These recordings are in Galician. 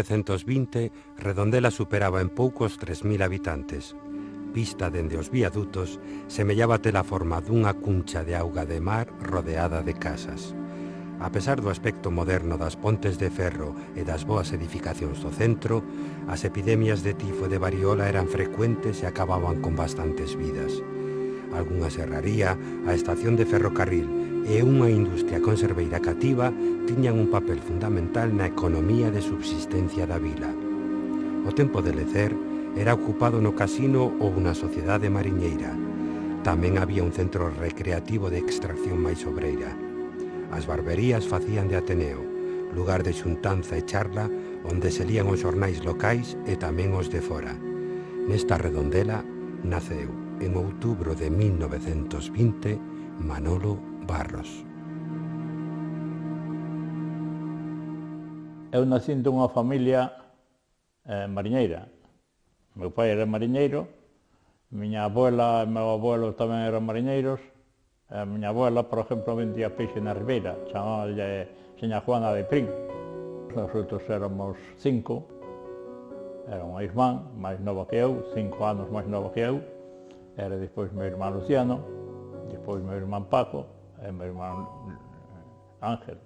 1920, Redondela superaba en poucos 3.000 habitantes. Vista dende os viadutos, semellaba ter a forma dunha cuncha de auga de mar rodeada de casas. A pesar do aspecto moderno das pontes de ferro e das boas edificacións do centro, as epidemias de tifo e de variola eran frecuentes e acababan con bastantes vidas. Algunha serraría, a estación de ferrocarril e unha industria conserveira cativa tiñan un papel fundamental na economía de subsistencia da vila. O tempo de lecer era ocupado no casino ou na sociedade mariñeira. Tamén había un centro recreativo de extracción máis obreira. As barberías facían de Ateneo, lugar de xuntanza e charla onde se lían os xornais locais e tamén os de fora. Nesta Redondela naceu, en outubro de 1920, Manolo Barros. Eu nací dunha familia mariñeira. Meu pai era mariñeiro, miña abuela e meu abuelo tamén eran mariñeiros. A miña abuela, por exemplo, vendía peixe na ribeira, chamáballe seña Juana de Prín. Nós outros éramos 5, era unha irmán máis nova que eu, 5 anos máis nova que eu. Era despois meu irmán Luciano, despois meu irmán Paco e meu irmán Ángel.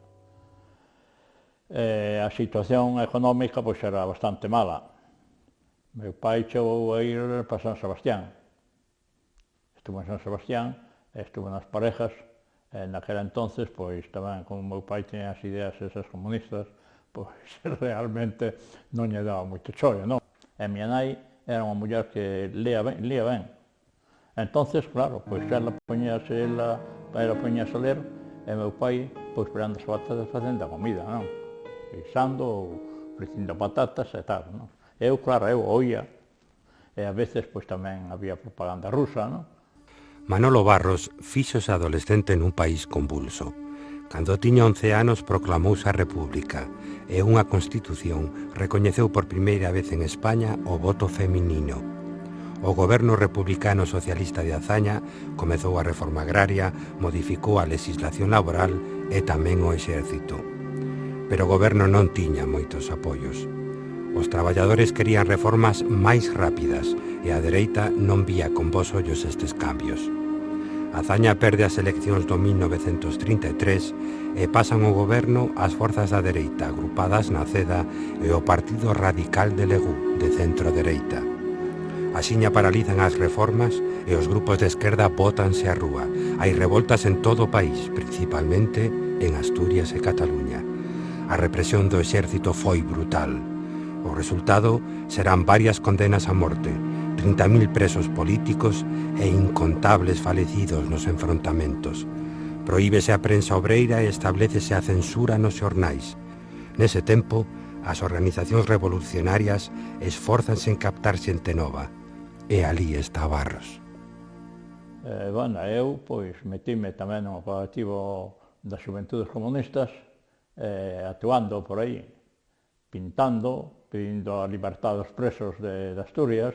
A situación económica pois era bastante mala. Meu pai chegou a ir para San Sebastián. Estuvo en San Sebastián, estuvo nas parejas, e naquela entonces, pois tamén, como meu pai tiña as ideas esas comunistas, pois realmente non lle daba moito chollo, non? E miña nai era unha muller que lía ben. Entonces, claro, pois ela poñíase a ler, e meu pai, pois esperando as patatas facendo a comida, non? Guisando ou fritindo patatas e tal, non? Eu, claro, eu oía, e a veces pois tamén había propaganda rusa, non? Manolo Barros fíxose adolescente nun país convulso. Cando tiña 11 anos proclamouse a República e unha Constitución recoñeceu por primeira vez en España o voto feminino. O goberno republicano socialista de Azaña comezou a reforma agraria, modificou a legislación laboral e tamén o exército. Pero o goberno non tiña moitos apoios. Os traballadores querían reformas máis rápidas e a dereita non vía con bos ollos estes cambios. Azaña perde as eleccións do 1933 e pasan o goberno ás forzas da dereita agrupadas na CEDA e o Partido Radical de Legú, de centro-dereita. Axiña paralizan as reformas e os grupos de esquerda bótanse á rúa. Hai revoltas en todo o país, principalmente en Asturias e Cataluña. A represión do exército foi brutal. O resultado serán varias condenas a morte, 30.000 presos políticos e incontables falecidos nos enfrontamentos. Prohíbese a prensa obreira e establécese a censura nos xornais. Nese tempo, as organizacións revolucionarias esfórzanse en captar xente nova. E ali está Barros. Eu, pois, metime tamén no colectivo das Xuventudes Comunistas, actuando por aí, pintando, pedindo a libertad dos presos de Asturias.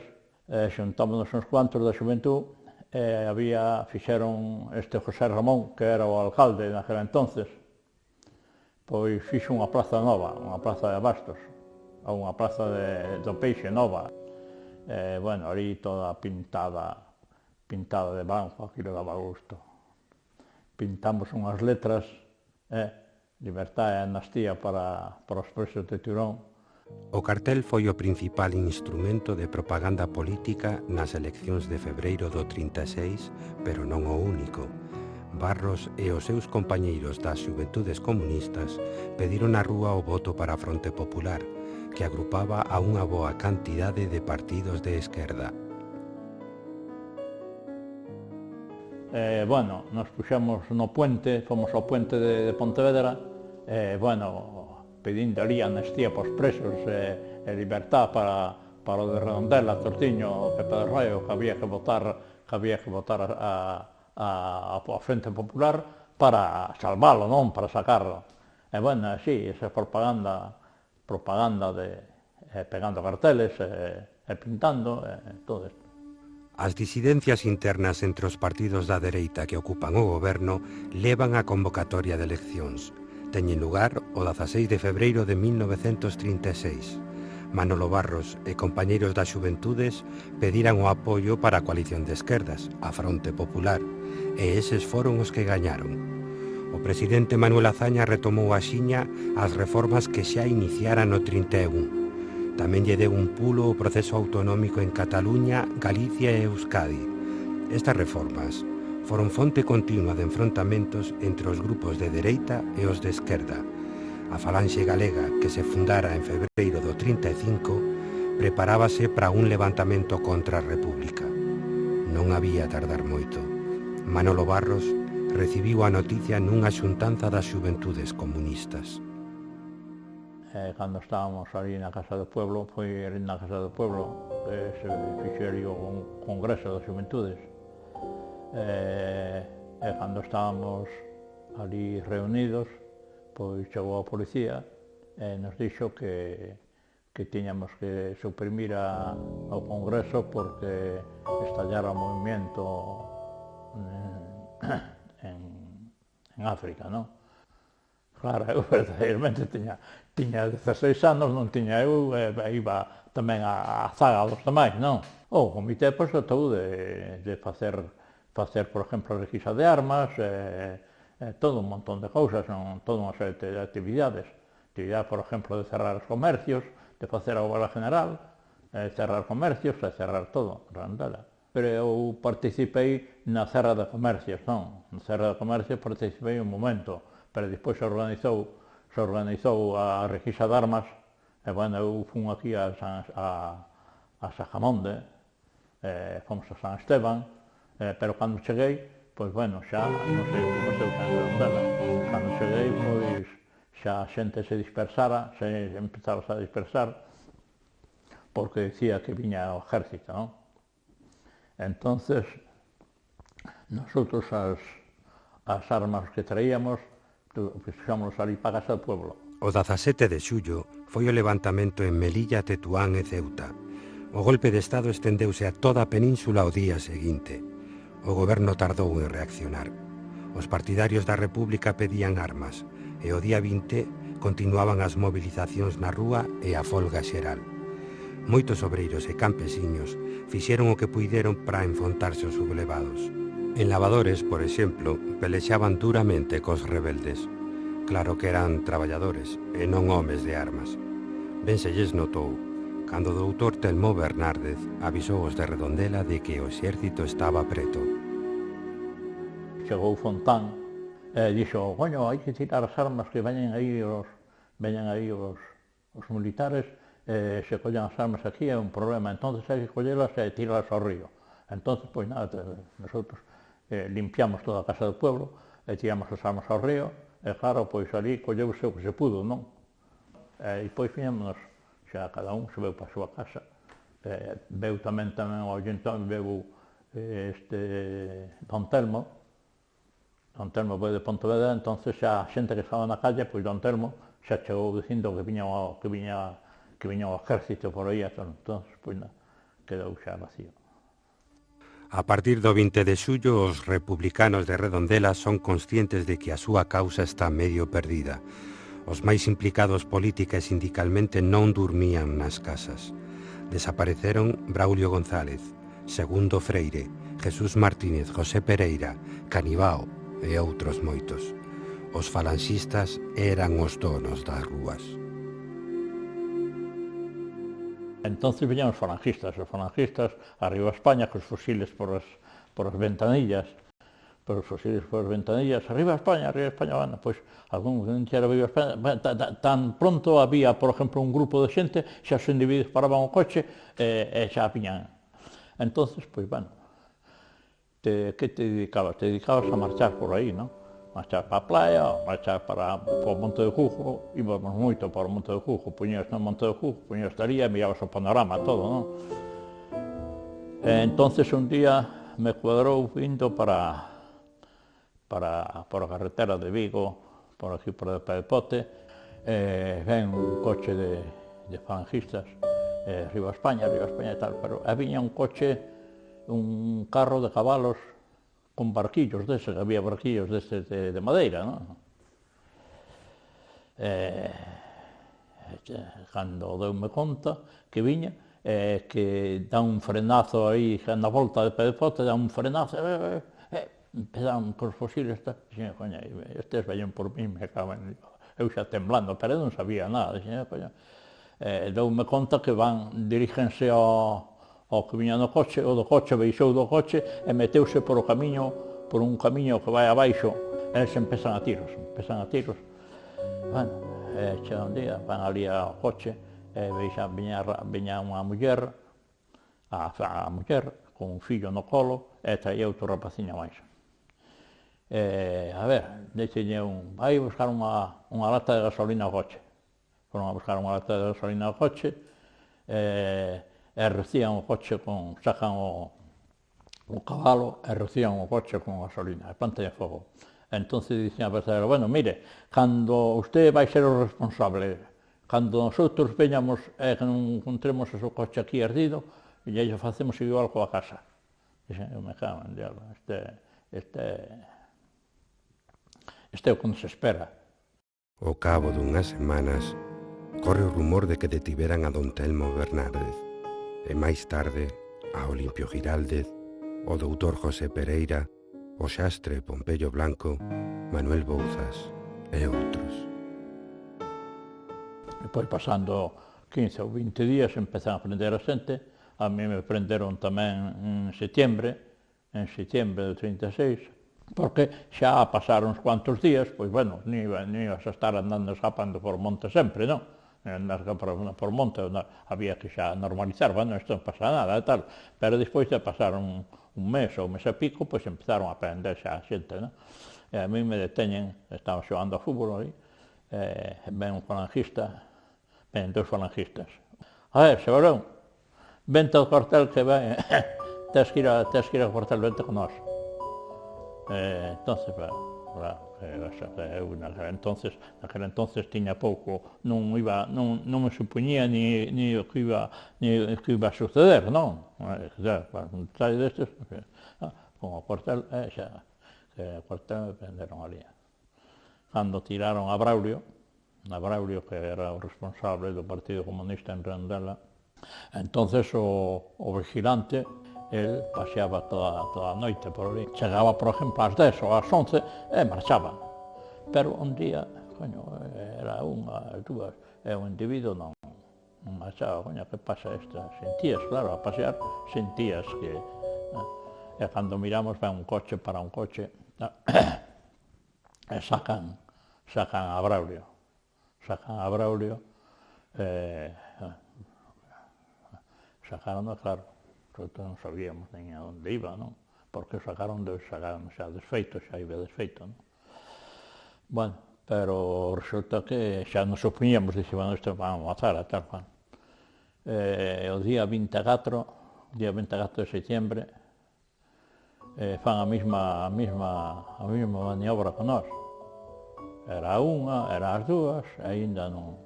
Xuntámonos uns cuantos da xuventud e fixeron este José Ramón, que era o alcalde naquela entonces, pois fixo unha praza nova, unha praza de abastos, ou unha praza do peixe nova. Bueno, ali toda pintada de branco, aquilo daba gusto. Pintamos unhas letras, libertad e amnistía para os presos de Turón. O cartel foi o principal instrumento de propaganda política nas eleccións de febreiro do 36, pero non o único. Barros e os seus compañeiros das Xuventudes Comunistas pediron á rúa o voto para a Fronte Popular, que agrupaba a unha boa cantidade de partidos de esquerda. Bueno, nos puxemos no puente, fomos ao puente de Pontevedra, pedindo ali amnistía para os presos e libertad para o de Redondela, Tortiño, Pepe de Raio, que había que votar a Frente Popular para salvalo, non? Para sacarlo. E, bueno, así, esa propaganda de pegando carteles e pintando, todo isto. As disidencias internas entre os partidos da dereita que ocupan o goberno levan a convocatoria de eleccións. Teñen lugar o 16 de febreiro de 1936. Manolo Barros e compañeiros das xuventudes pediran o apoio para a coalición de esquerdas, a Fronte Popular, e eses foron os que gañaron. O presidente Manuel Azaña retomou axiña as reformas que xa iniciaran no 31. Tamén lle deu un pulo o proceso autonómico en Cataluña, Galicia e Euskadi. Estas reformas foron fonte continua de enfrontamentos entre os grupos de dereita e os de esquerda. A Falanxe Galega, que se fundara en febreiro do 35, preparábase para un levantamento contra a República. Non había tardar moito. Manolo Barros recibiu a noticia nunha xuntanza das xuventudes comunistas. Cando estábamos ali na Casa do Pueblo, foi na Casa do Pueblo que se fixeron un congreso das xuventudes. Cando estábamos ali reunidos, pois chegou a policía e nos dixo que tiñamos que suprimir o Congreso porque estallara o movimento en África, non? Claro, eu verdadeiramente tiña 16 anos, non tiña eu, iba tamén a zaga dos demais, non? O comité pois tratou de facer, por exemplo, a requisa de armas, todo un montón de cousas, toda unha serie de actividades. Actividade, por exemplo, de cerrar os comercios, de facer a huelga general, cerrar comercios e cerrar todo, Randela. Pero eu participei na cerra de comercios, non? Na cerra de comercios participei un momento, pero despois se organizou a requisa de armas, e, bueno, eu fun aquí a Sajamonde, fomos a San Esteban, pero cando cheguei, pois, bueno, xa non sei o que pasou en Rondela. Cando cheguei, pois, xa a xente se dispersara, se empezaba a dispersar, porque decía que viña o exército, non? Entonces, nosotros as armas que traíamos, fixámonos ali para Casa do Pueblo. O 17 de xullo foi o levantamento en Melilla, Tetuán e Ceuta. O golpe de Estado estendeuse a toda a península o día seguinte. O goberno tardou en reaccionar. Os partidarios da República pedían armas e o día 20 continuaban as movilizacións na rúa e a folga xeral. Moitos obreiros e campesiños fixeron o que puideron para enfrontarse aos sublevados. En Lavadores, por exemplo, pelexaban duramente cos rebeldes. Claro que eran traballadores e non homes de armas. Ben se lles notou cando o doutor Telmo Bernárdez avisou os de Redondela de que o exército estaba preto. Chegou Fontán e dixo, coño, hai que tirar as armas que veñen aí os militares, se collen as armas aquí é un problema, entonces hai que collelas e tirarlas ao río. Entonces, pois nada, nosotros limpiamos toda a Casa do Pueblo e tiramos as armas ao río, e claro, pois ali colleuse o que se pudo, non? E depois viñamos, xa cada un se veu para a súa casa, veu tamén o Ayuntamiento, veu Don Telmo veu de Pontevedra, entonces xa a xente que estaba na calle, pois Don Telmo xa chegou dicindo que viña o exército por aí, entonces, pois nada, quedou xa vacío. A partir do 20 de xullo, os republicanos de Redondela son conscientes de que a súa causa está medio perdida. Os máis implicados política e sindicalmente non dormían nas casas. Desapareceron Braulio González, Segundo Freire, Jesús Martínez, José Pereira, Canibao e outros moitos. Os falanxistas eran os donos das rúas. Entonces viñan os falangistas arriba a España, cos fusiles por as ventanillas, arriba a España, bueno, pois, algún que dixera viva España, tan pronto había, por exemplo, un grupo de xente, xa os individuos paraban o coche e xa viñan. Entonces, pois, bueno, que te dedicabas? Te dedicabas a marchar por aí, non? Marchar para a playa, marchar para o Monte de Jujo, íbamos moito para o Monte de Jujo, puñías no Monte de Jujo, puñías ali e mirabas o panorama todo, non? Entonces un día me cuadrou vindo por a carretera de Vigo, por aquí por el Pedepote, ven un coche de falangistas, arriba a España e tal, pero viña un coche, un carro de cabalos con barquillos deses, había barquillos deses de madeira, non? cando deume conta que viña, que dá un frenazo aí, na volta de Pedepote, dá un frenazo, empezaron cos fusiles, dixen, coña, estes veñen por mí, me caben, eu xa temblando, pero non sabía nada, dixen, coña, deume conta que dirígense ao que viña no coche, o do coche baixou do coche e meteuse por un camiño que vai abaixo, e eles empezan a tiros. Bueno, chega un día, van ali ao coche, e viña unha muller, a muller, con un fillo no colo, e traía outro rapaciño máis. A ver, dixenlle vai buscar unha lata de gasolina ao coche. Foron a buscar unha lata de gasolina ao coche, e rocían o coche sacan o cabalo e rocían o coche con gasolina, e plantan fogo. Entonces dicen a percebero, bueno, mire, cando usted vai ser o responsable, cando nosotros veñamos e non encontremos o seu coche aquí ardido, e lle facemos igual coa casa. Dixen, eu me cago en diablo, este é o que nos espera. Ao cabo dunhas semanas, corre o rumor de que detiveran a don Telmo Bernárdez, e máis tarde a Olimpio Giraldez, o doutor José Pereira, o xastre Pompeyo Blanco, Manuel Bouzas e outros. Depois, pasando 15 ou 20 días, empezan a prender a xente. A mí me prenderon tamén en setembro do 36, porque xa pasaron uns cuantos días, pois, bueno, ni ibas a estar andando escapando por monte sempre, non? Andar por monte, había que xa normalizar, bueno, isto non pasa nada e tal, pero despois de pasar un mes ou mes e pico, pois empezaron a prender xa a xente, non? E a mí me deteñen, estaba xogando a fútbol ali, ven un falangista, ven dos falangistas. A ver, Sebarón, vente ao cuartel que ven, tes que ir ao cuartel, vente con nós. Entonces, eu naquele entonces tiña pouco, non me supoñía ni o que iba a suceder, non? Cando sai destes, con o cuartel, o cuartel me prenderon ali. Cando tiraron a Braulio, que era o responsable do Partido Comunista en Redondela, entonces o vigilante, el paseaba toda a noite por ali. Chegaba, por exemplo, ás 10 ou ás 11 e marchaba. Pero un día, era unha, dúas, e o individuo non marchaba, que pasa isto? Sentías, claro, a pasear, sentías que... E cando miramos, ven un coche para un coche, e sacan a Braulio. Sacaron, claro, nosotros non sabíamos nin a onde iba, non? Porque sacaron xa desfeito, xa iba desfeito, non? Bueno, pero resulta que xa nos supoñíamos, dixemos, isto van a matar e tal, cual. O día 24 de setembro, fan a mesma maniobra con nós. Era unha, era as dúas, e ainda non.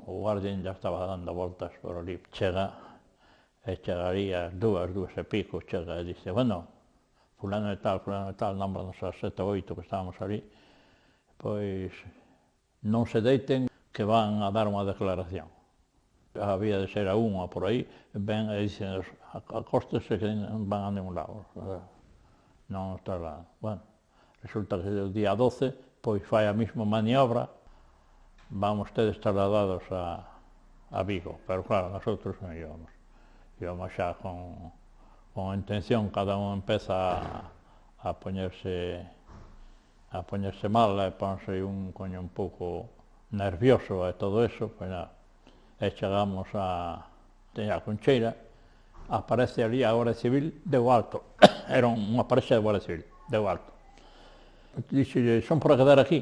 O guardia ainda estaba dando voltas por ali. Chegaría as dúas e pico, chega e dice, bueno, fulano e tal, nómbranos as 7 ou 8 que estábamos ali, pois non se deiten que van a dar unha declaración. Había de ser a unha por aí, ven e dicen, acóstese que non van a ningún lado. Non está lá. Bueno, resulta que o día 12, pois fai a mesma maniobra, van ustedes trasladados a Vigo, pero claro, nosotros non íbamos. Íbamos xa con a intención, cada un empeza a poñerse mal, e ponse un pouco nervioso e todo eso, pois nada. E chegamos a Concheira, aparece ali a Guardia Civil, deu alto, era unha parexa de Guardia Civil, deu alto. Dixe, son para quedar aquí?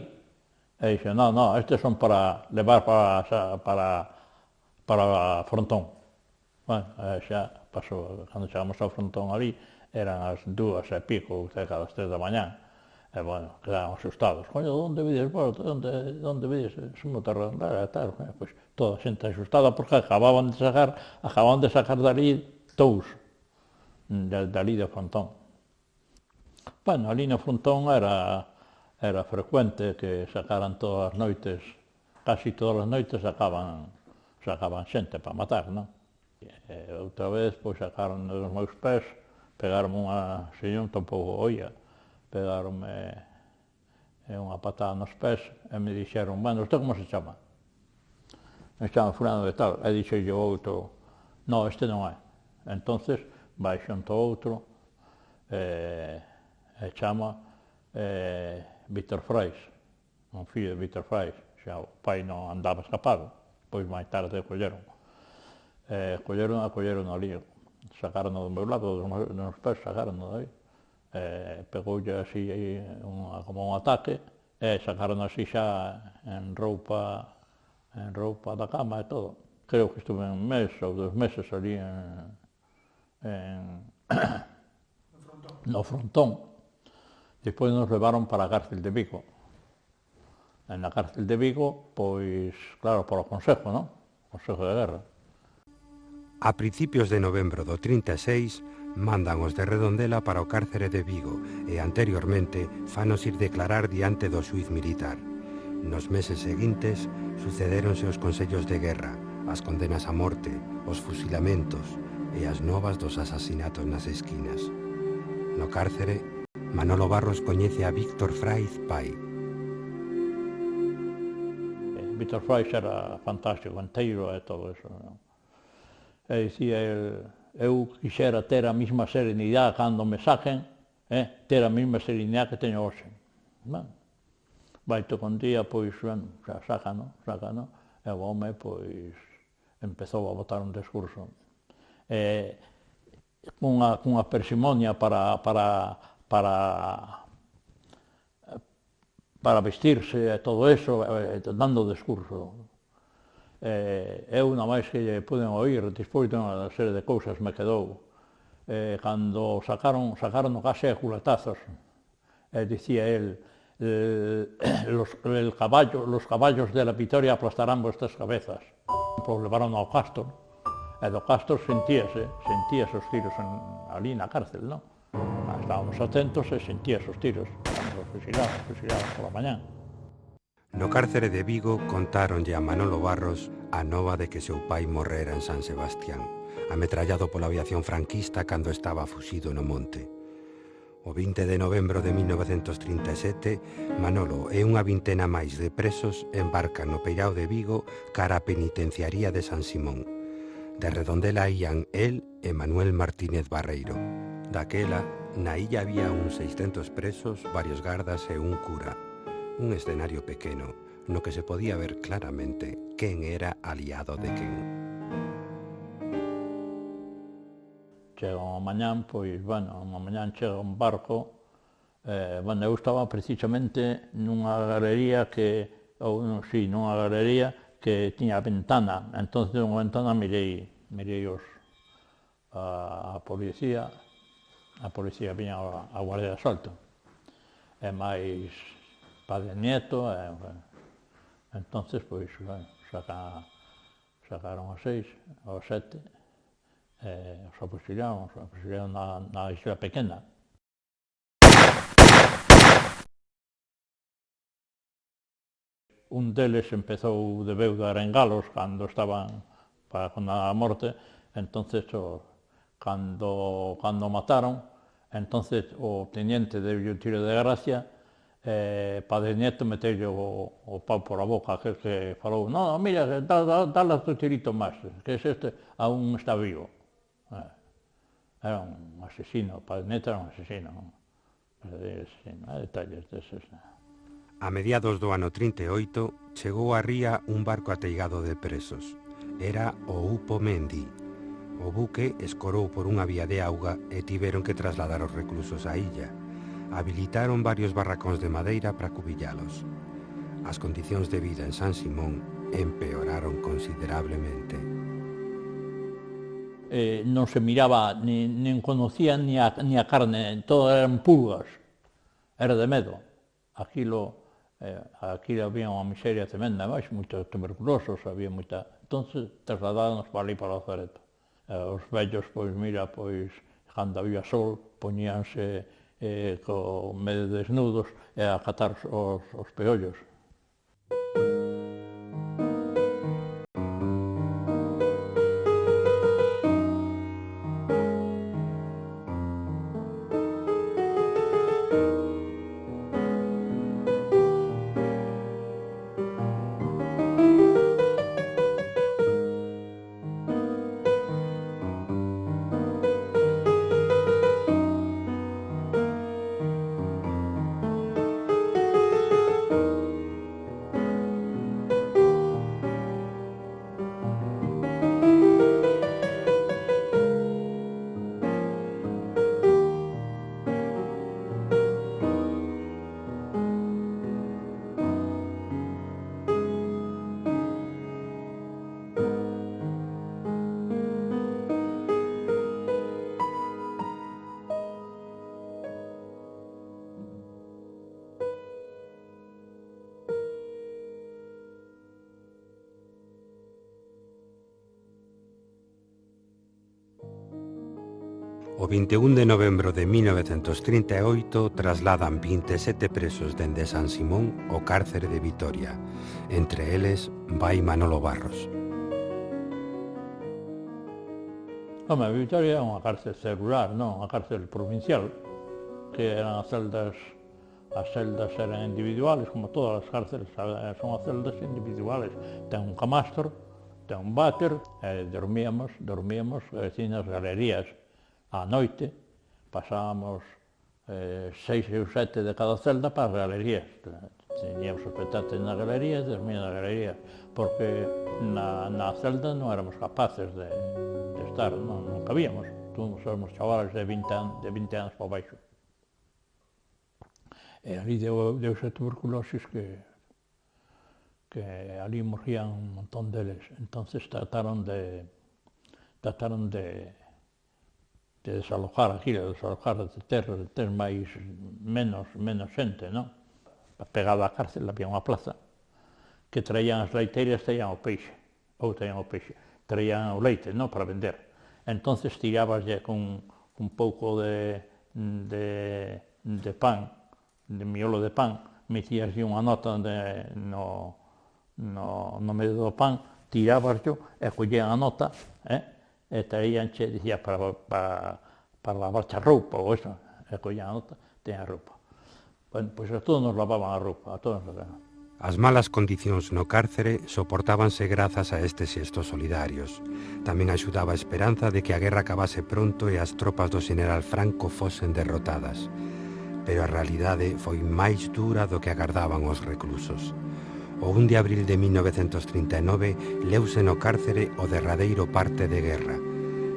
E dixe, non, estes son para levar para Frontón. Bueno, xa pasou, cando chegamos ao Frontón ali, eran as 2 e pico, cerca das 3 da mañá, e, bueno, quedaban asustados. Coño, onde vides vos? Onde vides? Somos de Redondela e tal. Pois toda a xente asustada, porque acababan de sacar dali 2, dali de Frontón. Bueno, ali no Frontón era frecuente que sacaran todas as noites casi todas as noites sacaban xente para matar, non? Outra vez, pois, sacaron dos meus pés, pegaronme unha señón, tampouco oía, pegaronme unha patada nos pés e me dixeron, bueno, isto como se chama? Me chama fulano de tal, e dixolle o outro, no, este non é. Entonces, vai xunto outro, e chama Víctor Frais, un fillo de Víctor Frais, xa o pai non andaba escapado, pois máis tarde colleron. Colleron ali, sacaron do meu lado, dos meus pés, sacaron de aí, pegoulle así como un ataque, e sacaron así xa en roupa da cama e todo. Creo que estuve un mes ou 2 meses ali no frontón. Despois nos levaron para a cárcel de Vigo. En a cárcel de Vigo, pois, claro, por o Consejo, non? Consejo de Guerra. A principios de novembro do 36 mandan os de Redondela para o cárcere de Vigo e anteriormente fanos ir declarar diante do xuiz militar. Nos meses seguintes sucedéronse os consellos de guerra, as condenas a morte, os fusilamentos e as novas dos asasinatos nas esquinas. No cárcere, Manolo Barros coñece a Víctor Frais pai. Víctor Frais era fantástico, enteiro e todo eso, non? E dicía, eu quixera ter a mesma serenidade cando me saquen, ter a mesma serenidade que teño hoxe. Vaito con día, pois, xa sácano, e o home, pois, empezou a botar un discurso. Cunha persimonia para vestirse e todo eso, dando o discurso. Eu, na máis que lle puden oír, despois de unha serie de cousas me quedou, cando sacaron case a culatazos, dicía el, los caballos de la victoria aplastarán vuestras cabezas. Pois levaron ao Castor, e do Castor sentíase os tiros ali na cárcel, non? Estábamos atentos e sentíase os tiros, estábamos fusilados pola mañán. No cárcere de Vigo contáronlle a Manolo Barros a nova de que seu pai morrera en San Sebastián, ametrallado pola aviación franquista cando estaba fuxido no monte. O 20 de novembro de 1937, Manolo e unha vintena máis de presos embarcan no peirao de Vigo cara a penitenciaría de San Simón. De Redondela ían el e Manuel Martínez Barreiro. Daquela, na illa había uns 600 presos, varios gardas e un cura. Un escenario pequeno, no que se podía ver claramente quen era aliado de quen. Chega unha mañán, pois, unha mañán chega un barco, eu estaba precisamente nunha galería que tiña ventana, entón, nunha ventana mirei a policía viña a Guardia de Asalto, e máis Padre Nieto, entonces, pois, sacaron a 6, ou 7, os afusilaron na isla pequena. Un deles empezou de veu de arengalos cando estaban con a morte, entonces, cando mataron, entonces o teniente deu o tiro de gracia, Padre Nieto meteulle o pau por a boca, aquel que falou, no, mira, dale outro tirito máis, que este aún está vivo. Era un asesino, Padre Nieto era un asesino. Detalles deses. A mediados do ano 38, chegou a ría un barco ateigado de presos. Era o Upo Mendi. O buque escorou por unha vía de auga e tiveron que trasladar os reclusos á illa. Habilitaron varios barracóns de madeira para cubillalos. As condicións de vida en San Simón empeoraron considerablemente. Non se miraba, nin conocían ni a carne, todo eran pulgas. Era de medo. Aquí había unha miseria tremenda, moitos tuberculosos, había moita... Entón, trasladáronos para ali, para o Lazareto. Os vellos, pois, cando había sol, poñíanse medio desnudos e a catar os peollos. O 21 de novembro de 1938 trasladan 27 presos dende San Simón ao cárcere de Vitoria. Entre eles vai Manolo Barros. Home, Vitoria é unha cárcel celular, non unha cárcel provincial, que eran as celdas eran individuales, como todas as cárceles son as celdas individuales. Ten un camastro, ten un váter, e dormíamos assim nas galerías. Á noite pasábamos 6 ou 7 de cada celda para as galerías. Teníamos os petantes nas galerías, dormíamos nas galerías, porque na celda non éramos capaces de estar, non cabíamos. Todos éramos chavales de 20 anos para baixo. E ali deuse tuberculosis que ali morrían un montón deles. Entonces trataron de desalojar aquilo, de ter menos xente, non? Pegado á cárcel había unha plaza que traían as leiteiras, traían o peixe, traían o leite, non, para vender. Entonces tirábaslle con un pouco de pan, de miolo de pan, metíaslle unha nota no medio do pan, tirábaslle e collían a nota, e traíanche, dicía, para lavarche a roupa, ou eso, e collían a nota, teña a roupa. Bueno, pois a todos nos lavaban a roupa, a todos nos lavaban. As malas condicións no cárcere soportábanse grazas a estes xestos solidarios. Tamén axudaba a esperanza de que a guerra acabase pronto e as tropas do xeneral Franco fosen derrotadas. Pero a realidade foi máis dura do que agardaban os reclusos. O 1 de abril de 1939 leuse no cárcere o derradeiro parte de guerra.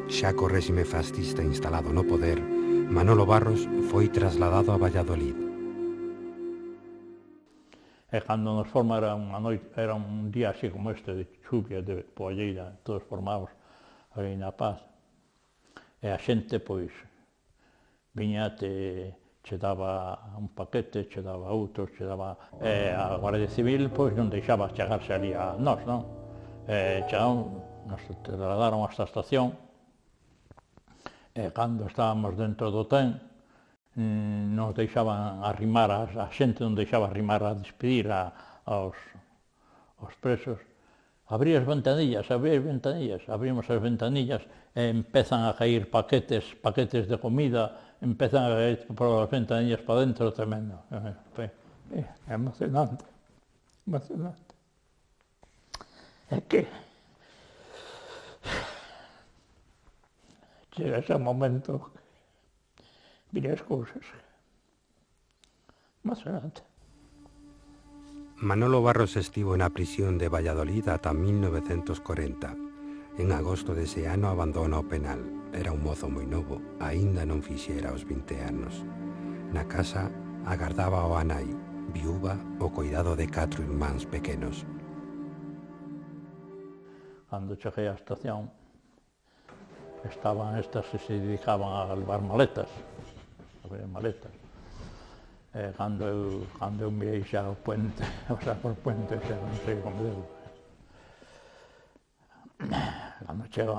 Xa co réxime fascista instalado no poder, Manolo Barros foi trasladado a Valladolid. E cando nos forma era un día así como este, de chuvia, de poalleira, todos formados aí na Paz. E a xente, pois, viña che daba un paquete, che daba outros, a Guardia Civil, pois, non deixaba chegarse ali a nós, non? Nos trasladaron a esta estación, e cando estábamos dentro do tren, nos deixaban arrimar, a xente non deixaba arrimar a despedir aos presos. Abrimos as ventanillas, abrimos as ventanillas e empezan a caer paquetes de comida, empezan a caer por as ventanillas para dentro tremendo. É emocionante. É que chega ese momento as cousas. Emocionante. Manolo Barros estivo na prisión de Valladolid ata 1940. En agosto dese ano abandona o penal. Era un mozo moi novo, aínda non fixera os 20 anos. Na casa agardaba o a nai, viúva, o cuidado de 4 irmáns pequenos. Cando cheguei á estación, estaban estas que se dedicaban a levar maletas. Cando eu mirei xa o puente, por puente, xa non sei como deu. Cando chego,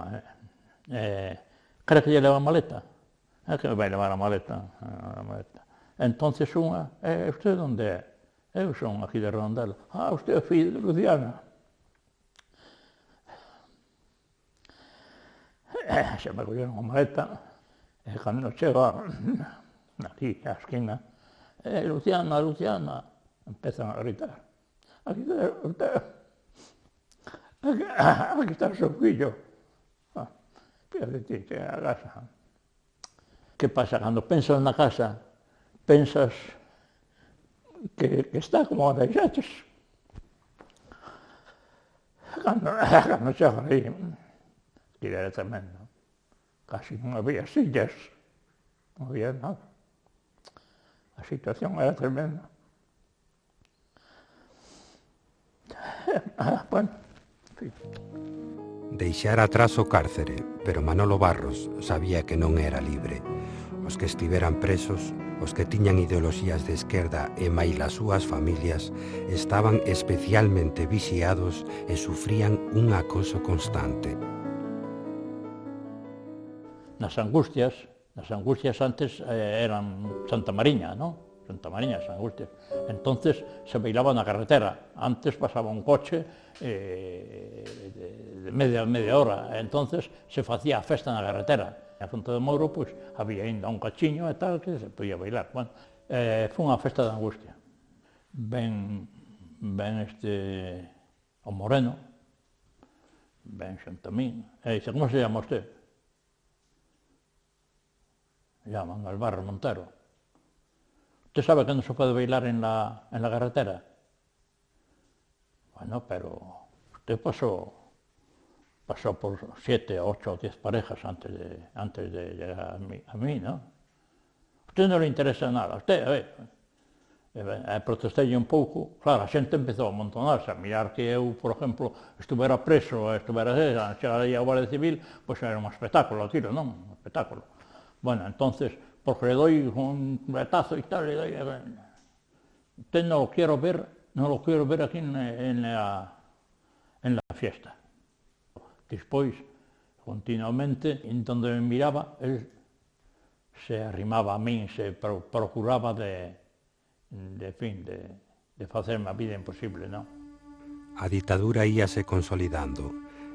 cree que lle leva a maleta? É que me vai levar a maleta. Entonces unha, usted onde é? Eu son aquí de Redondela. Usted é fillo de Luciana. Xa me colleron a maleta, e cando chego aquí, á esquina, Luciana, empezan a gritar. Aquí está o seu fillo. Fíjate ti, a casa. Que pasa? Cando pensas na casa, pensas que está como a deixaches. Cando chego aí, era tremendo. Casi non había sillas, non había nada. A situación era tremenda. Bueno, en fin. Deixara atrás o cárcere, pero Manolo Barros sabía que non era libre. Os que estiveran presos, os que tiñan ideoloxías de esquerda e máis as súas familias, estaban especialmente vixiados e sufrían un acoso constante. Nas angustias, Las Angustias antes eran Santa Mariña, ¿no? Santa Mariña, San Angustias. Entonces se bailaba en la carretera. Antes pasaba un coche de media hora. Entonces se facía a festa na carretera. A Fonte de Mouro, pois, había ainda un cachiño e tal que se podía bailar. Bueno, foi unha festa de angustia. Ben o Moreno, ben Xantamín, e dice, como se llama usted? Llaman Albarro Montero. ¿Usted sabe que no se puede bailar en la carretera? Bueno, pero usted pasó por 7, 8 o 10 parejas antes de llegar a mí, ¿no? A usted non le interesa nada, a usted, a ver. Protestei un pouco, claro, a xente empezou a amontonarse, a mirar que eu, por exemplo, estuvera preso, a chegar aí a Guardia Civil, pois era un espectáculo, o tiro, non? Un espectáculo. Bueno, entonces, porque le doy un retazo y tal, le doy... Usted no lo quiero ver aquí en la fiesta. Despois, continuamente, en donde me miraba, él se arrimaba a min, se procuraba de facerme a vida imposible, non? A ditadura íase consolidando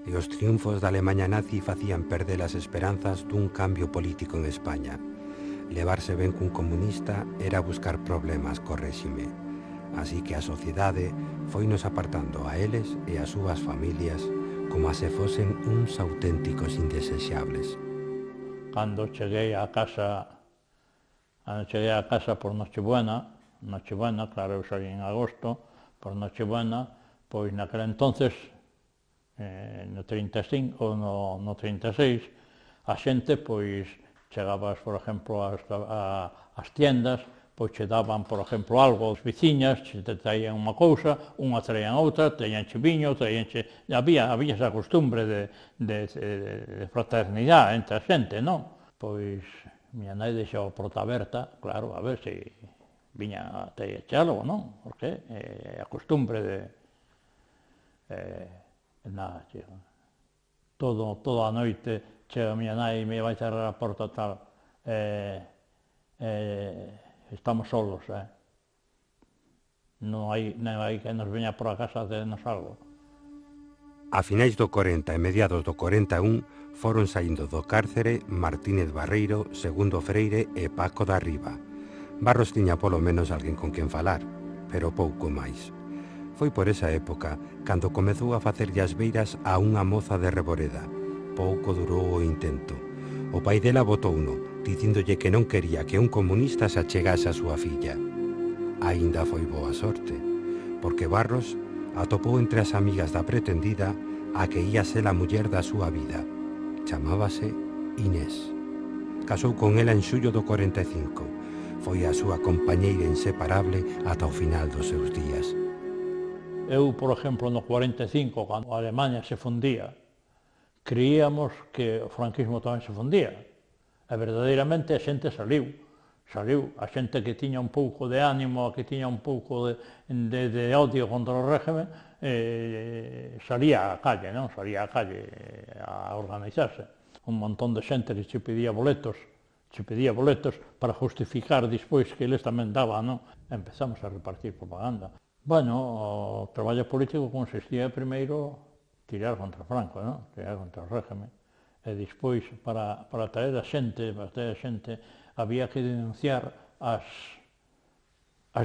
e os triunfos da Alemanha nazi facían perder as esperanzas dun cambio político en España. Levarse ben cun comunista era buscar problemas co réxime. Así que a sociedade foinos apartando a eles e as súas familias como a se fosen uns auténticos indesexables. Cando cheguei a casa por Nochebuena, claro, eu salí en agosto, por Nochebuena, pois naquela entonces, no 35 ou no 36, a xente, pois, chegabas, por exemplo, ás tiendas, pois che daban, por exemplo, algo, as veciñas, te traían unha cousa, unha traían outra, traíanche viño, había esa costumbre de fraternidade entre a xente, non? Pois, miña nai deixou a porta aberta, claro, a ver se viña a algo, non? Porque a costumbre de... nada, chega. Toda a noite chega a miña nai e me vai cerrar a porta tal. Estamos solos, non hai que nos veña por a casa a hacernos algo. A finais do 40 e mediados do 41 foron saindo do cárcere Martínez Barreiro, Segundo Freire e Paco da Riba. Barros tiña polo menos alguén con quen falar, pero pouco máis. Foi por esa época cando comezou a facerlle as beiras a unha moza de Reboreda. Pouco durou o intento. O pai dela botouno, dicíndolle que non quería que un comunista se achegase a súa filla. Aínda foi boa sorte, porque Barros atopou entre as amigas da pretendida a que ia ser a muller da súa vida. Chamábase Inés. Casou con ela en xullo do 45. Foi a súa compañeira inseparable ata o final dos seus días. Eu, por exemplo, no 45, cando a Alemanha se fundía, creíamos que o franquismo tamén se fundía. E verdadeiramente a xente saliu. A xente que tiña un pouco de ánimo, que tiña un pouco de odio contra o régimen, salía á calle, non? Salía á calle a organizarse. Un montón de xente que che pedía boletos para justificar despois que eles tamén daban, non? Empezamos a repartir propaganda. Bueno, o traballo político consistía primeiro tirar contra Franco, non? Tirar contra o régimen. E despois, para traer a xente, había que denunciar as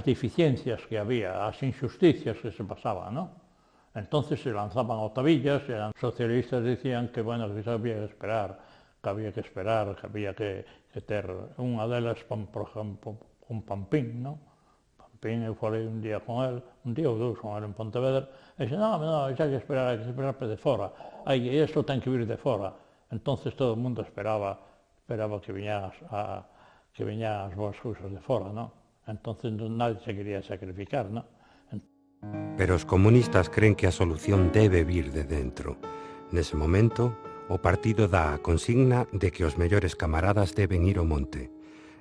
deficiencias que había, as injusticias que se pasaban, non? Entonces se lanzaban otavillas, e os socialistas dicían que, bueno, que había que esperar, que había que ter unha delas, por exemplo, con Pampín, non? Pampín, eu falei un día con el, un día ou dous con el en Pontevedra, e dixen, non, hai que esperar de fora, isto ten que vir de fora. Entonces todo o mundo esperaba que viñan as boas cousas de fora, non? Entonces nadie se quería sacrificar, non? Pero os comunistas creen que a solución debe vir de dentro. Nese momento, o partido dá a consigna de que os mellores camaradas deben ir ao monte.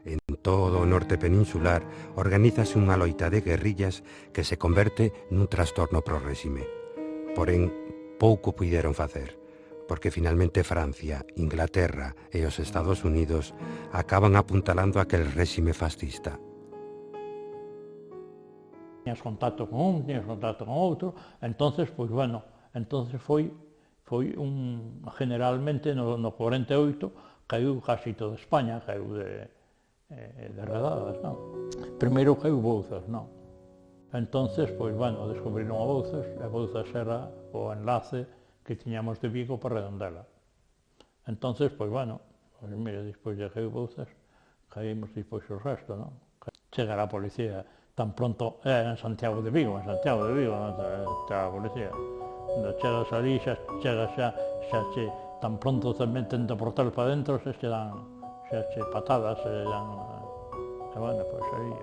En todo o norte peninsular organízase unha loita de guerrillas que se converte nun trastorno pro réxime. Porén, pouco puideron facer. porque finalmente Francia, Inglaterra e os Estados Unidos acaban apuntalando aquel réxime fascista. Tiñas contacto con un, tiñas contacto con outro, entonces, pois, bueno, entonces foi generalmente no 48 caiu casi toda España, caiu de redadas, non? Primeiro caiu Bouzas, non? Entonces, pois, bueno, descubriron a Bouzas, e Bouzas era o enlace que tiñamos de Vigo para Redondela. Entonces, pois, bueno, pois, mira, despois de caiu Bouzas, caímos despois o resto, non? Chega a policía tan pronto en Santiago de Vigo, non está a policía. Cando chegas ali, xa che, tan pronto te meten do portal para dentro, xa che patadas, e bueno, pois aí,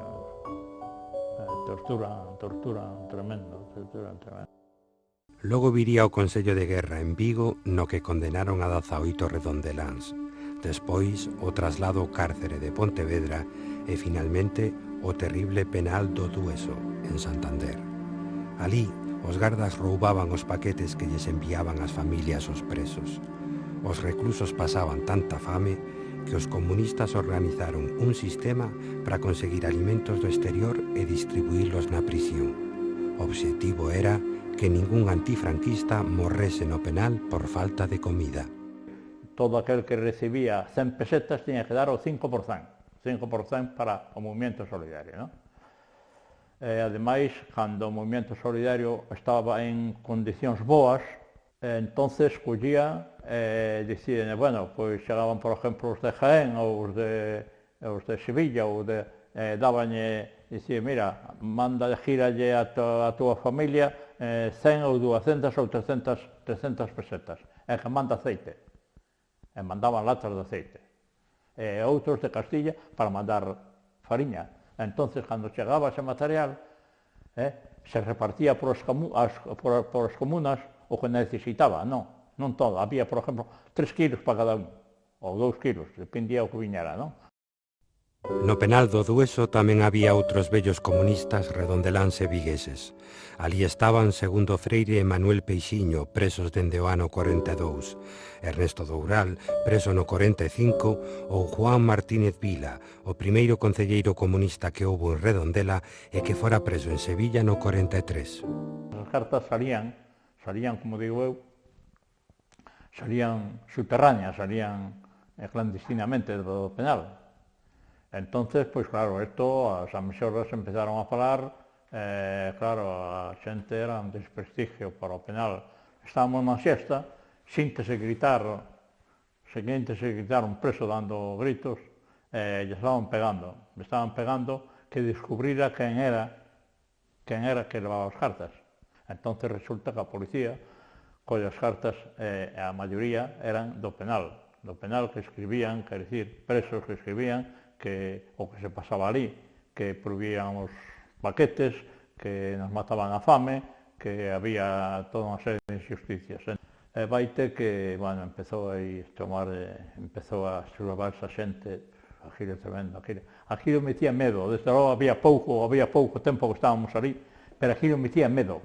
tortura tremendo. Logo viría o Consello de Guerra en Vigo, no que condenaron a 18 redondeláns. Despois, o traslado ao cárcere de Pontevedra e, finalmente, o terrible penal do Dueso, en Santander. Alí, os gardas roubaban os paquetes que lles enviaban as familias aos presos. Os reclusos pasaban tanta fame que os comunistas organizaron un sistema para conseguir alimentos do exterior e distribuílos na prisión. O obxectivo era que ningún antifranquista morrese no penal por falta de comida. Todo aquel que recibía 100 pesetas tiña que dar o 5% para o movimento solidario, non? Ademais, cando o movimento solidario estaba en condicións boas, entonces collía e dicían, bueno, pois chegaban, por exemplo, os de Jaén ou os de Sevilla, ou dabanlle, dicían, mira, manda gíralle a túa familia 100 ou 200 ou 300 pesetas, e que manda aceite. E mandaban latas de aceite. E outros de Castilla para mandar fariña. Entonces, cando chegaba ese material, se repartía por as comunas o que necesitaba, non todo. Había, por exemplo, 3 kilos para cada un, ou 2 kilos, dependía o que viñera, non? No penal do Dueso tamén había outros vellos comunistas redondeláns e vigueses. Alí estaban, segundo Freire e Manuel Peixiño, presos dende o ano 42, Ernesto Doural, preso no 45, ou Juan Martínez Vila, o primeiro concelleiro comunista que houbo en Redondela e que fora preso en Sevilla no 43. As cartas salían, como digo eu, salían subterráneas, salían clandestinamente do penal. Entonces, pois claro, as emisoras empezaron a falar, claro, a xente era un desprestigio para o penal. Estábamos na xesta, síntese gritar un preso dando gritos, e lle estaban pegando que descubrira quen era que levaba as cartas. Entonces resulta que a policía colle as cartas, e a maioría eran do penal que escribían, quer dicir, presos que escribían, que o que se pasaba ali, que prohibían os paquetes, que nos mataban a fame, que había toda unha serie de injusticias. E vaite que, bueno, empezou a xurbarse a xente, aquilo tremendo, aquilo metía medo, desde logo había pouco tempo que estábamos ali, pero aquilo metía medo,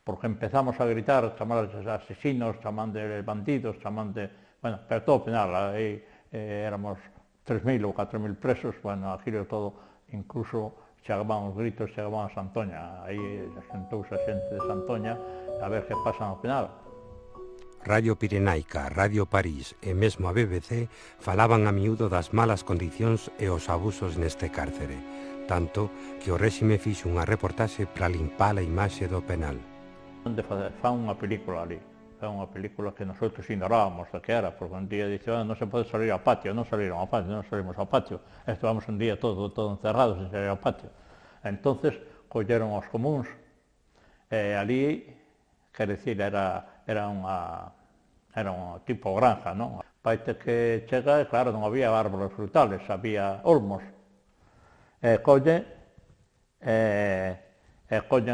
porque empezamos a gritar, chamar asesinos, chamando bandidos, bueno, pero todo penal, aí éramos 3.000 ou 4.000 presos, bueno, aquilo todo, incluso chegaban os gritos, chegaban a Santoña, aí xentouse a xente de Santoña a ver que pasa no penal. Radio Pirenaica, Radio París e mesmo a BBC falaban a miúdo das malas condicións e os abusos neste cárcere, tanto que o réxime fixo unha reportaxe para limpar a imaxe do penal. Onde fan unha película ali, é unha película que nosotros ignorábamos de que era, porque un día dixeron, non se pode salir ao patio, non salimos ao patio, estivamos un día todo encerrados sin salir ao patio. Entonces, colleron os comuns, e ali, quer dicir, era un tipo granja, non? Paite que chega, claro, non había árboles frutales, había olmos. Collen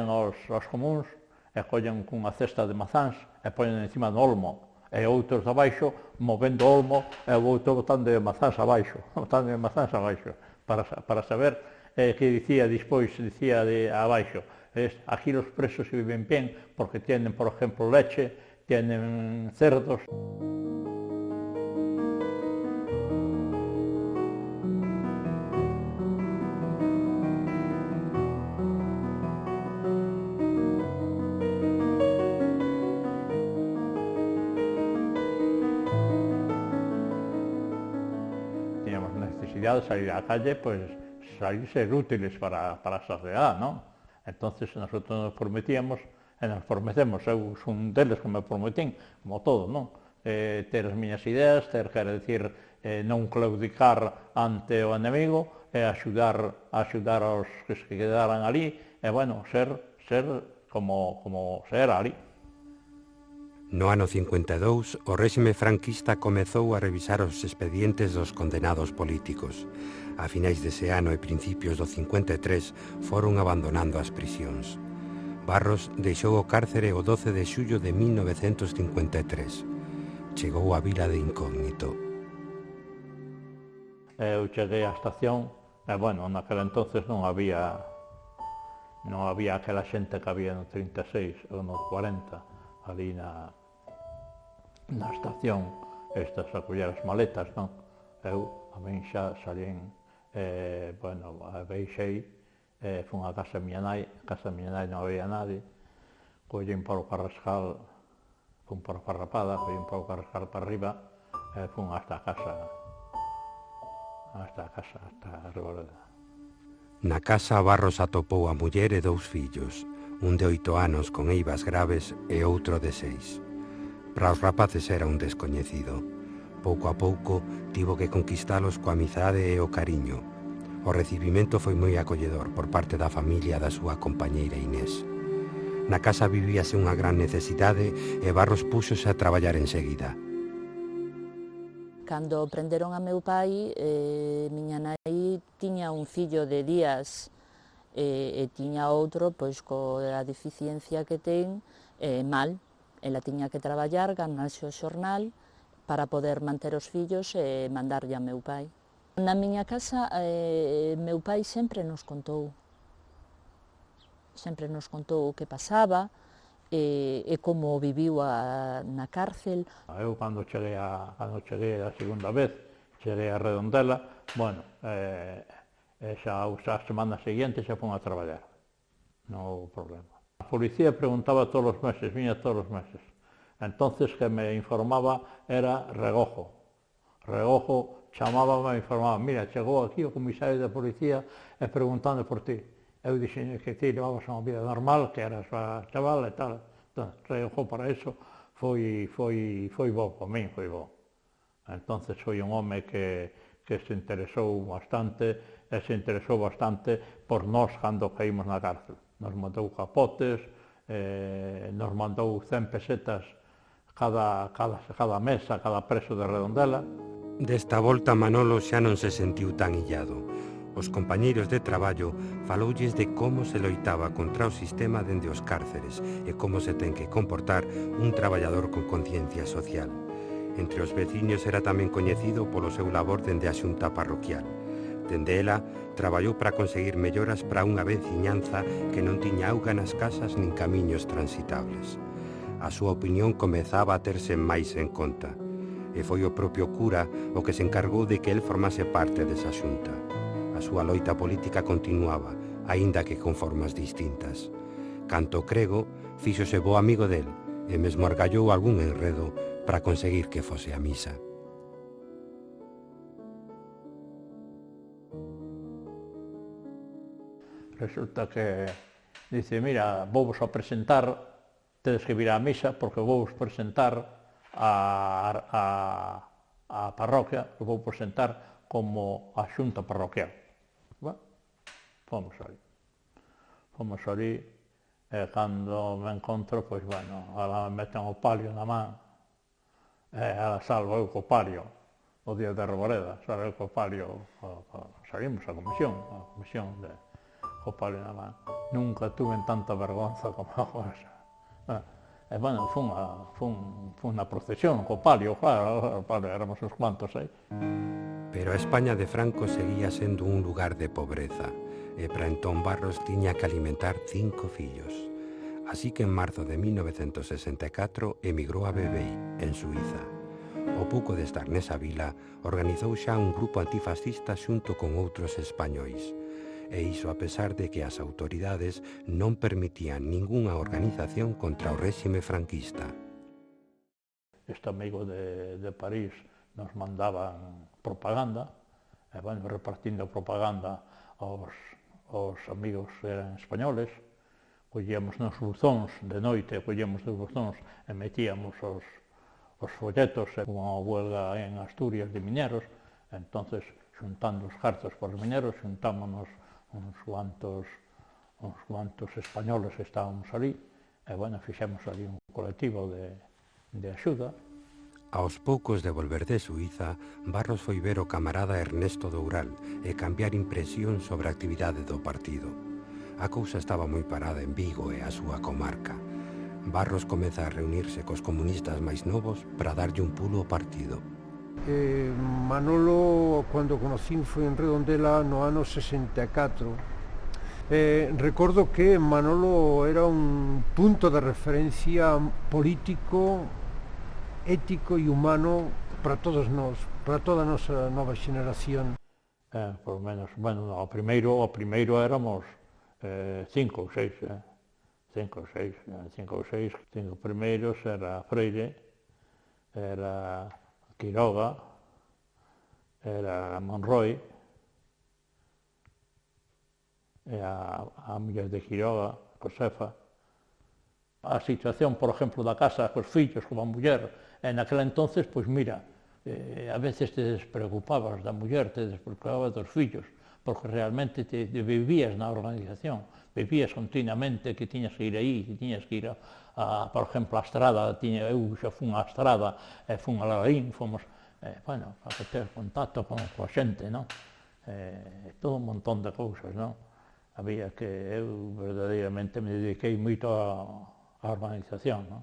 os comuns, e collen cunha cesta de mazáns, e poñen encima do olmo, e outros abaixo, movendo o olmo, e o outro botando de mazáns abaixo, para saber que dicía de abaixo. Aquí os presos viven ben, porque tienen, por exemplo, leche, tienen cerdos. Teníamos necesidad de salir a la calle, pues salir ser útiles para a sociedade, non? Entonces nosotros nos prometíamos, e nos prometemos, eu son deles que me prometín, como todo, non? Ter as miñas ideas, ter, quero dicir, non claudicar ante o enemigo, e axudar aos que se quedaran ali, e, bueno, ser como se era ali. No ano 52, o réxime franquista comezou a revisar os expedientes dos condenados políticos. A finais dese ano e principios do 53 foron abandonando as prisións. Barros deixou o cárcere o 12 de xullo de 1953. Chegou á vila de Incógnito. Eu cheguei á estación, e, bueno, naquela entonces non había aquela xente que había no 36 ou no 40, ali na estación, estas a coller as maletas, non? Eu, a min xa salín, bueno, baixei, fun a casa da miña nai non había nadie, collín para o Carrascal, fun para a Farrapada, collín para o Carrascal para arriba, e fun hasta a casa, hasta a Reboleda. Na casa, Barros atopou a muller e 2 fillos, un de 8 anos con eivas graves e outro de 6. Para os rapaces era un descoñecido. Pouco a pouco tivo que conquistalos coa amizade e o cariño. O recibimento foi moi acolledor por parte da familia da súa compañeira Inés. Na casa vivíase unha gran necesidade e Barros púxose a traballar enseguida. Cando prenderon a meu pai, miña nai tiña un fillo de días e tiña outro, pois, coa deficiencia que ten, mal. Ela tiña que traballar, ganarse o xornal para poder manter os fillos e mandarlle a meu pai. Na miña casa, meu pai sempre nos contou o que pasaba e como viviu na cárcel. Eu, cando cheguei a segunda vez, cheguei a Redondela, bueno, xa a semana seguinte xa fun a traballar, non houve problema. A policía preguntaba todos os meses, viña todos os meses. Entonces, que me informaba era Regojo. Regojo chamábame e informaba, mira, chegou aquí o comisario da policía e preguntando por ti. Eu dixen que ti levabas unha vida normal, que eras a chaval e tal. Entón, Regojo para eso foi bo, para min foi bo. Entonces, foi un home que se interesou bastante por nós cando caímos na cárcel. Nos mandou capotes, nos mandou 100 pesetas cada mes a cada preso de Redondela. Desta volta Manolo xa non se sentiu tan illado. Os compañeiros de traballo faloulles de como se loitaba contra o sistema dende os cárceres e como se ten que comportar un traballador con conciencia social. Entre os veciños era tamén coñecido polo seu labor dende a xunta parroquial. Dende ela, traballou para conseguir melloras para unha veciñanza que non tiña auga nas casas nin camiños transitables. A súa opinión comezaba a terse máis en conta, e foi o propio cura o que se encargou de que el formase parte desa xunta. A súa loita política continuaba, aínda que con formas distintas. Canto crego, fíxose bo amigo del, e mesmo argallou algún enredo para conseguir que fose a misa. Resulta que dice, mira, vou-vos a presentar, tedes que vir á misa, porque vou-vos presentar a parroquia, que vou presentar como a xunta parroquial. Bueno, fomos ali, e cando me encontro, pois, bueno, ela me meten o palio na man, e ela salvo eu co palio, o día de Reboleda, salvo eu co palio, salimos a comisión de co palio na man. Nunca tuve tanta vergonza como agora. E, bueno, fun na procesión co palio, claro, éramos uns cuantos aí. Pero a España de Franco seguía sendo un lugar de pobreza, e para entón Barros tiña que alimentar 5 fillos. Así que en marzo de 1964 emigrou a Vevey, en Suiza. Ao pouco de estar nesa vila, organizou xa un grupo antifascista xunto con outros españois. E iso a pesar de que as autoridades non permitían ningunha organización contra o réxime franquista. Este amigo de París nos mandaban propaganda, e bueno, repartindo propaganda aos amigos que eran españoles, collíamos nos buzóns de noite, collíamos dos buzóns e metíamos os folletos, unha huelga en Asturias de mineros, entonces xuntando os cartos por os mineros, xuntámonos uns cuantos españoles que estábamos ali, e bueno, fixemos ali un colectivo de axuda. Aos poucos de volver de Suiza, Barros foi ver o camarada Ernesto Doural e cambiar impresións sobre a actividade do partido. A cousa estaba moi parada en Vigo e a súa comarca. Barros comeza a reunirse cos comunistas máis novos para darlle un pulo ao partido. Manolo, cando conocín, foi en Redondela no ano 64. Recordo que Manolo era un punto de referencia político, ético e humano para todos nós, para toda a nosa nova xeneración. Por lo menos, bueno, o primeiro éramos 5 ou 6, 5 primeiros era Freire, era Quiroga, era Monroy, e a muller de Quiroga, Josefa. A situación, por exemplo, da casa cos fillos, como a muller, en aquel entonces, pois mira, a veces te despreocupabas da muller, te despreocupabas dos fillos, porque realmente te vivías na organización, vivías continuamente que tiñas que ir aí, que tiñas que ir por exemplo, a Estrada, eu xa fun a Estrada, fun a Lalín, fomos, bueno, para ter contacto coa xente, non? Todo un montón de cousas, non? Había que, eu verdadeiramente me dediquei moito a organización, non?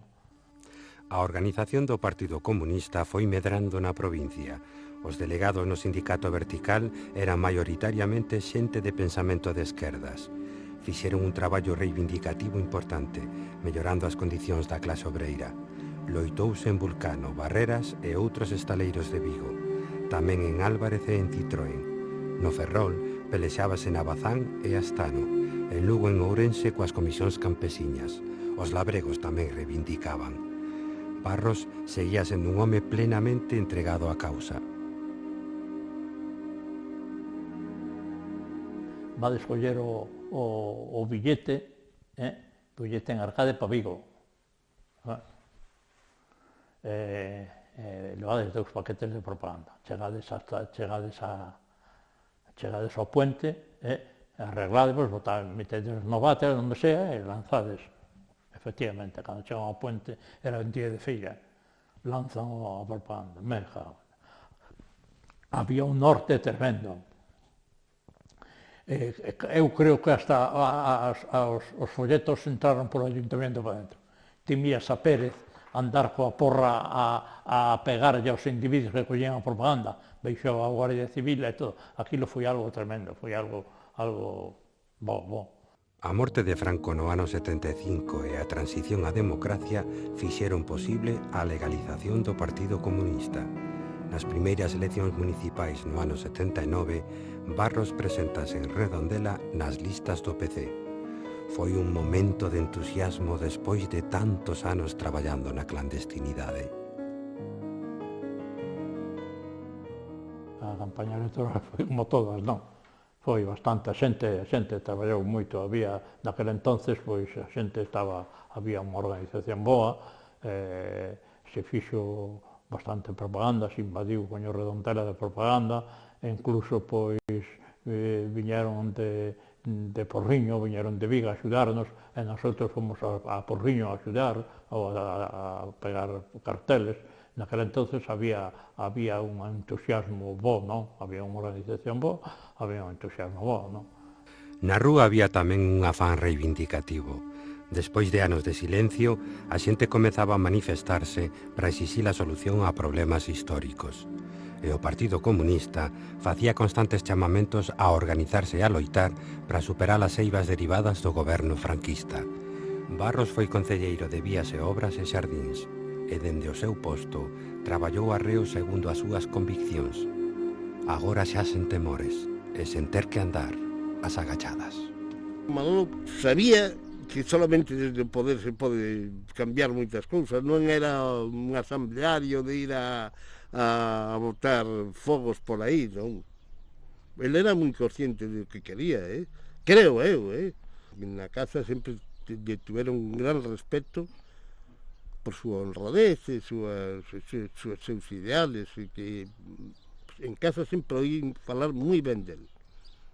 A organización do Partido Comunista foi medrando na provincia. Os delegados no sindicato vertical eran maioritariamente xente de pensamento de esquerdas. Fixeron un traballo reivindicativo importante, mellorando as condicións da clase obreira. Loitouse en Vulcano, Barreras e outros estaleiros de Vigo. Tamén en Álvarez e en Citroën. No Ferrol, pelexábase na Bazán e Astano. En Lugo en Ourense coas comisións campesiñas. Os labregos tamén reivindicaban. Barros seguía sendo un home plenamente entregado á causa. Vades coller o billete en Arcade para Vigo. Levades 2 paquetes de propaganda. Chegades ao puente, arreglades, metedes no váter, onde sea, e lanzades. Efectivamente, cando chegan ao puente, era un día de feira, lanzan a propaganda. Había un norte tremendo. Eu creo que hasta os folletos entraron por o ayuntamento para dentro. Timías a Pérez andar coa porra a pegarlle aos individuos que collían a propaganda, baixou a Guardia Civil e todo. Aquilo foi algo tremendo, foi algo bo. A morte de Franco no ano 75 e a transición á democracia fixeron posible a legalización do Partido Comunista. Nas primeiras eleccións municipais no ano 79, Barros presentase en Redondela nas listas do PC. Foi un momento de entusiasmo despois de tantos anos traballando na clandestinidade. A campaña electoral foi como todas, non? Foi bastante, a xente traballou moito, había, naquele entonces, pois a xente había unha organización boa, se fixo bastante propaganda, se invadiu coño Redondela de propaganda, e incluso, pois, viñeron de Porriño, viñeron de Viga a axudarnos, e nosotros fomos a Porriño a axudar, ou a pegar carteles. Naquele entonces había un entusiasmo bo, non? Había unha organización boa, había un entusiasmo bo, non? Na rúa había tamén un afán reivindicativo. Despois de anos de silencio, a xente comezaba a manifestarse para exixir a solución a problemas históricos. E o Partido Comunista facía constantes chamamentos a organizarse e a loitar para superar as eivas derivadas do goberno franquista. Barros foi concelleiro de Vías e Obras e Xardíns e dende o seu posto traballou arreo segundo as súas conviccións. Agora xa sen temores e sen ter que andar ás agachadas. Manolo sabía que solamente desde o poder se pode cambiar moitas cousas, non era un asambleario de ir a botar fogos por aí, non. Ele era moi consciente do que quería, creo eu, Na casa sempre lle tuveron un gran respeto por súa honradez e seus ideales, e que en casa sempre oí falar moi ben del.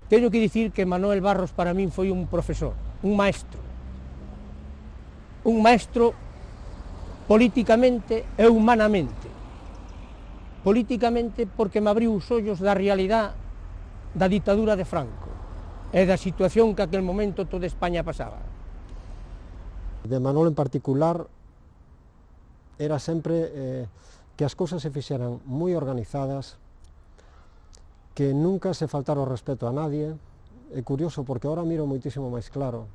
Teño que dicir que Manuel Barros para min foi un profesor, un maestro políticamente e humanamente. Políticamente porque me abriu os ollos da realidade da ditadura de Franco e da situación que aquel momento toda España pasaba. De Manolo en particular era sempre que as cousas se fixeran moi organizadas, que nunca se faltara o respeto a nadie. É curioso porque ahora miro moitísimo máis claro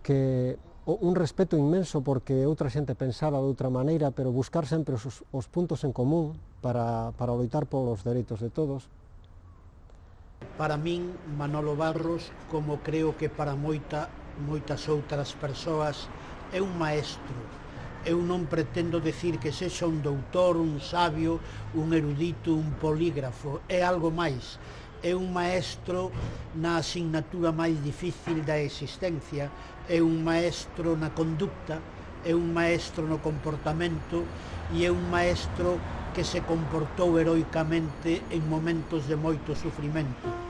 que un respeto inmenso porque outra xente pensaba de outra maneira, pero buscar sempre os puntos en común para loitar polos dereitos de todos. Para min, Manolo Barros, como creo que para moitas outras persoas, é un maestro. Eu non pretendo decir que sexa un doutor, un sabio, un erudito, un polígrafo, é algo máis. É un maestro na asignatura máis difícil da existencia, é un maestro na conducta, é un maestro no comportamento e é un maestro que se comportou heroicamente en momentos de moito sufrimento.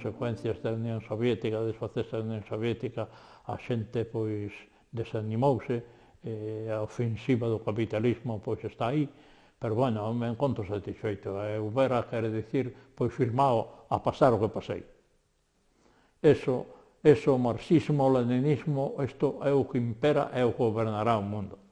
Consecuencias da Unión Soviética, da desfacerse da Unión Soviética, a xente pois desanimouse, a ofensiva do capitalismo pois está aí, pero bueno, me encontro satisfeito, eu vera quere dicir pois firmado a pasar o que pasei. Eso, marxismo, leninismo, isto é o que impera, é o que gobernará o mundo.